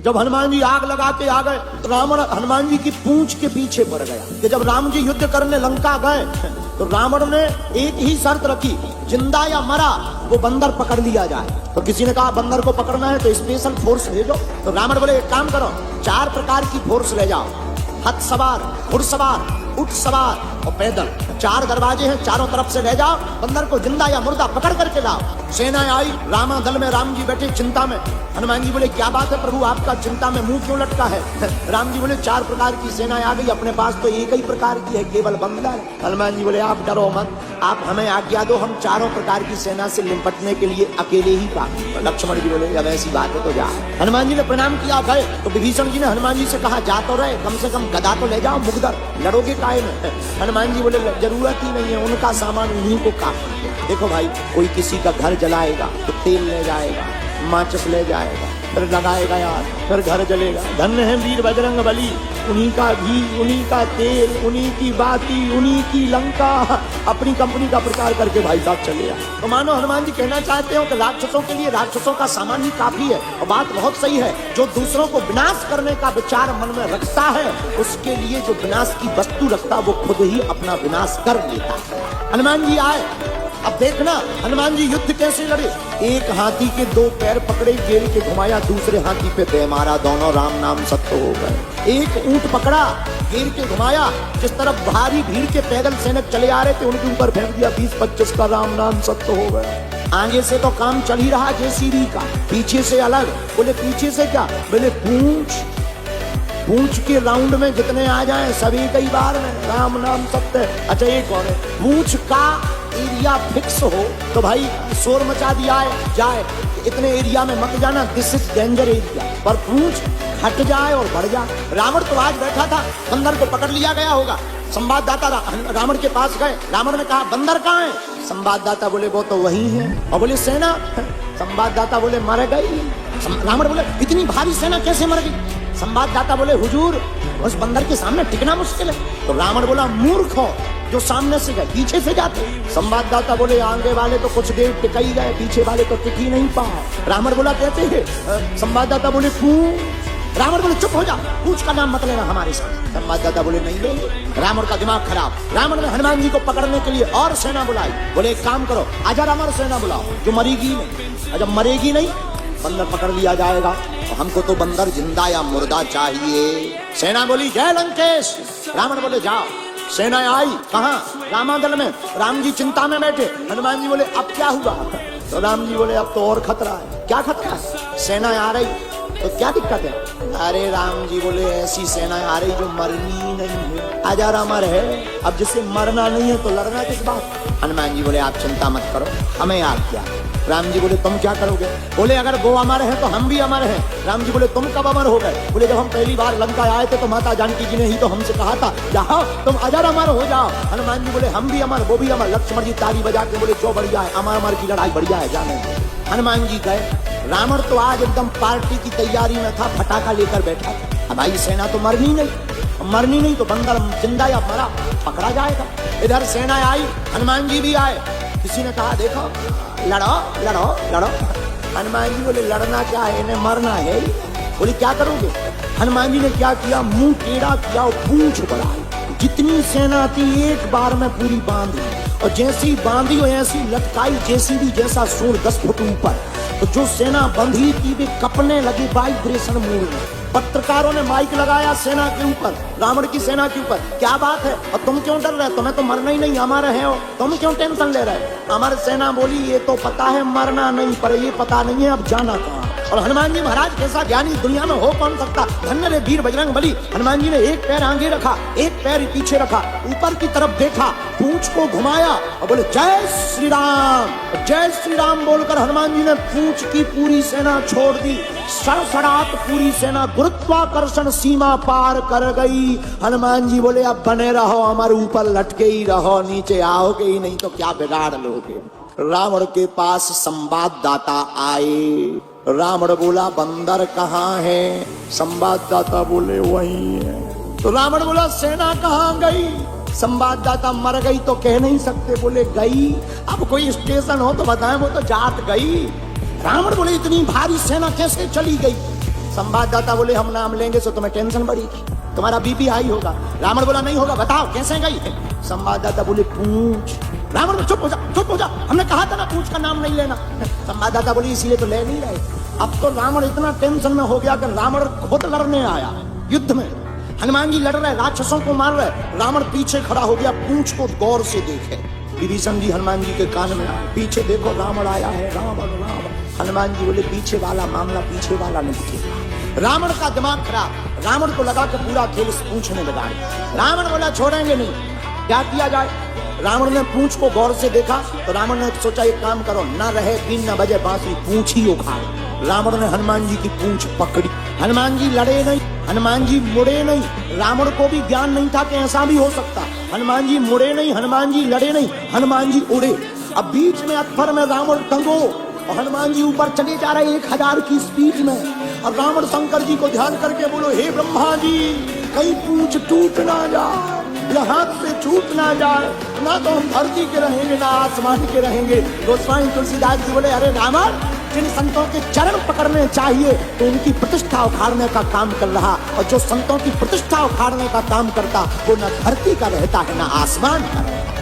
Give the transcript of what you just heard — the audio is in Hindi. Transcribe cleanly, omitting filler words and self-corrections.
जब हनुमान जी आग लगा के आ गए तो रावण हनुमान जी की पूंछ के पीछे पड़ गया कि जब राम जी युद्ध करने लंका गए तो रावण ने एक ही शर्त रखी, जिंदा या मरा वो बंदर पकड़ लिया जाए। तो किसी ने कहा बंदर को पकड़ना है तो स्पेशल फोर्स भेजो। तो रावण बोले एक काम करो, 4 प्रकार की फोर्स ले जाओ, हथ सवार, घुड़सवार, ऊंट सवार और पैदल। 4 दरवाजे हैं, चारों तरफ से ले जाओ, बंदर को जिंदा या मुर्दा पकड़ करके लाओ। सेना आई, रामा दल में राम जी बैठे चिंता में। हनुमान जी बोले क्या बात है प्रभु, आपका चिंता में मुंह क्यों लटका है? राम जी बोले 4 प्रकार की सेना आ गई, अपने पास तो एक ही प्रकार की है, केवल बंदर। हनुमान जी बोले आप डरो मत, आप हमें आज्ञा दो, हम 4 प्रकार की सेना से निपटने के लिए अकेले ही काफी। लक्ष्मण जी बोले अब ऐसी बात है तो जा। हनुमान जी ने प्रणाम किया, गए तो विभीषण जी ने हनुमान जी से कहा जा तो रहे, कम से कम गदा तो ले जाओ, मुगदर लड़ोगे काहे में? हनुमान जी बोले जरूरत ही नहीं है, उनका सामान उन्हीं को काफी है। देखो भाई, कोई किसी का घर जलाएगा तो तेल ले जाएगा, माचिस ले जाएगा, फिर लगाएगा यार, फिर घर जलेगा। धन्य है वीर बजरंग बली, उन्हीं का घी, उन्हीं का तेल, उन्हीं की बाती, उन्हीं की लंका, अपनी कंपनी का प्रचार करके भाई साहब चले आए। तो मानो हनुमान जी कहना चाहते हो कि राक्षसों के लिए राक्षसों का सामान ही काफी है। और बात बहुत सही है, जो दूसरों को विनाश करने का विचार मन में रखता है उसके लिए जो विनाश की वस्तु रखता है वो खुद ही अपना विनाश कर लेता है। हनुमान जी आए, अब देखना हनुमान जी युद्ध कैसे लड़े। एक हाथी के 2 पैर पकड़े, जेल के घुमाया, दूसरे हाथी पे दे मारा, दोनों राम नाम सत्य हो गए। एक ऊंट पकड़ा, घेर के घुमाया, जिस तरफ भारी भीड़ के पैदल सैनिक चले आ रहे थे उनके ऊपर फेंक दिया, 20-25 का राम नाम सत्य हो गया। आगे से तो काम चल ही रहा जेसीबी का, पीछे से अलग। बोले पीछे से क्या? बोले पूंछ के राउंड में जितने आ जाएं सभी कई बार में राम नाम सत्य। अच्छा एक और है, पूंछ का एरिया फिक्स हो तो भाई शोर मचा दिया है जाए, इतने एरिया में मत जाना, दिस इज डेंजर एरिया। पर पूंछ हट जाए और बढ़ जाए। रावण तो आज बैठा था, बंदर को पकड़ लिया गया होगा। संवाददाता रावण के पास गए, रावण ने कहा बंदर कहाँ है? संवाददाता बोले वो तो वही है। और बोले सेना? संवाददाता बोले मर गई। रावण बोले इतनी भारी सेना कैसे मर गई? संवाददाता बोले हुजूर उस बंदर के सामने टिकना मुश्किल है। तो रावण बोला मूर्ख हो, जो सामने से गए पीछे से जाते। संवाददाता बोले आगे वाले तो कुछ देर टिक ही गए, पीछे वाले तो टिक ही नहीं पाए। रावण बोला कहते हैं? संवाददाता बोले पूंछ। रावण बोले चुप हो जा, पूंछ का नाम मत लेना हमारे साथ। संवाददाता बोले नहीं लेंगे। रावण का दिमाग खराब। रावण ने हनुमान जी को पकड़ने के लिए और सेना बुलाई। बोले एक काम करो, 1000 अमर सेना बुलाओ जो मरेगी नहीं। जब मरेगी नहीं बंदर पकड़ लिया जाएगा। तो हमको तो बंदर जिंदा या मुर्दा चाहिए। सेना बोली जय लंकेश। रावण बोले जाओ। सेना आई, कहाँ? रामादल में। राम जी चिंता में बैठे। हनुमान जी बोले अब क्या हुआ? तो राम जी बोले अब तो और खतरा है। क्या खतरा है? सेना आ रही तो क्या दिक्कत है? अरे राम जी बोले ऐसी सेना आ रही जो मरनी नहीं है, 1000 अमर है। अब जिसे मरना नहीं है तो लड़ना किस बात? हनुमान जी बोले आप चिंता मत करो, हमें याद क्या। राम जी बोले तुम क्या करोगे? बोले अगर वो अमर है तो हम भी अमर हैं। राम जी बोले तुम कब अमर हो गए? बोले जब हम पहली बार लंका आए थे तो माता जानकी जी ने ही तो हमसे कहा था जाओ तुम 1000 अमर हो जाओ। हनुमान जी बोले हम भी अमर, वो भी अमर। लक्ष्मण जी ताली बजा के बोले जो बढ़िया है, अमर अमर की लड़ाई बढ़िया है, जाने। हनुमान जी गए। रावण तो आज एकदम पार्टी की तैयारी में था, फटाका लेकर बैठा था। अब भाई सेना तो मरनी नहीं तो बंदर जिंदा या मरा पकड़ा जाएगा। इधर सेना आई, हनुमान जी भी आए। किसी ने कहा देखो लड़ो लड़ो लड़ो। हनुमान जी बोले लड़ना क्या है, इन्हें मरना है। बोले क्या करोगे? हनुमान जी ने क्या किया, मुंह टेढ़ा किया और पूंछ बढ़ाई। जितनी सेना थी एक बार में पूरी बांधी, और जैसी बांधी और ऐसी लटकाई जेसीबी जैसा सूर 10 फुट ऊपर। तो जो सेना बंधी थी वे कपने लगी वाइब्रेशन मूड में। पत्रकारों ने माइक लगाया सेना के ऊपर, रावण की सेना के ऊपर, क्या बात है और तुम क्यों डर रहे? तुम्हें तो मरना ही नहीं, अमर है हो, तुम क्यों टेंशन ले रहे? अमर सेना बोली ये तो पता है मरना नहीं, पर ये पता नहीं है अब जाना कहाँ। और हनुमान जी महाराज कैसा ज्ञानी दुनिया में हो कौन सकता। धन्य रे वीर बजरंग बली। हनुमान जी ने एक पैर आगे रखा, एक पैर पीछे रखा, ऊपर की तरफ देखा, पूंछ को घुमाया और बोले जय श्री राम। जय श्री राम बोलकर हनुमान जी ने पूंछ की पूरी सेना छोड़ दी। सड़सड़ाहट पूरी सेना गुरुत्वाकर्षण सीमा पार कर गई। हनुमान जी बोले अब बने रहो, हमारे ऊपर लटके ही रहो, नीचे आओगे ही नहीं तो क्या बिगाड़ लोगे। रावण के पास संवाददाता आए। रावण बोला बंदर कहाँ है? संवाददाता बोले वही है। तो रावण बोला सेना कहाँ गई? संवाददाता मर गई तो कह नहीं सकते, बोले गई। अब कोई स्टेशन हो तो बताएं, वो तो जात गई। रावण बोले इतनी भारी सेना कैसे चली गई? संवाददाता बोले हम नाम लेंगे तो तुम्हें टेंशन बढ़ेगी, तुम्हारा बीपी हाई होगा। रावण बोला नहीं होगा, बताओ कैसे गई है। संवाददाता बोले पूंछ। रावण बोले चुप हो जा, चुप हो जा, हमने कहा था ना पूंछ का नाम नहीं लेना। संवाददाता बोले इसीलिए तो ले नहीं रहे। अब तो रावण इतना टेंशन में हो गया कि रावण खुद लड़ने आया युद्ध में। हनुमान जी लड़ रहे, राक्षसों को मार रहे, रावण पीछे खड़ा हो गया, पूंछ को गौर से देखे। विभीषण जी हनुमान जी के कान में आए, पीछे देखो रावण आया है, रावण रावण। हनुमान जी बोले पीछे वाला मामला पीछे वाला नहीं दिखेगा। रावण का दिमाग खराब, रावण को लगा कि पूरा खेल इस पूंछ में लगा। रावण बोला छोड़ेंगे नहीं, क्या किया जाए। रावण ने पूंछ को गौर से देखा तो रावण ने सोचा एक काम करो, ना रहे बीन न बजे बांसुरी, पूंछ ही उखाड़ो। रावण ने हनुमान जी की पूंछ पकड़ी। हनुमान जी लड़े नहीं, हनुमान जी मुड़े नहीं। रावण को भी ज्ञान नहीं था कि ऐसा भी हो सकता। हनुमान जी मुड़े नहीं, हनुमान जी लड़े नहीं, हनुमान जी उड़े। अब बीच में अत्पर में रावण टंगो और हनुमान जी ऊपर चले जा रहे 1000 की स्पीड में। और रावण शंकर जी को ध्यान करके बोलो हे ब्रह्मा जी, कहीं पूंछ टूट ना जाए, या हाथ से छूट ना जाए, ना तो हम धरती के रहेंगे ना आसमान के रहेंगे। गोस्वामी तुलसीदास जी बोले अरे रावण, जिन संतों के चरण पकड़ने चाहिए तो उनकी प्रतिष्ठा उखाड़ने का काम कर रहा, और जो संतों की प्रतिष्ठा उखाड़ने का काम करता वो न धरती का रहता है ना आसमान का रहता है।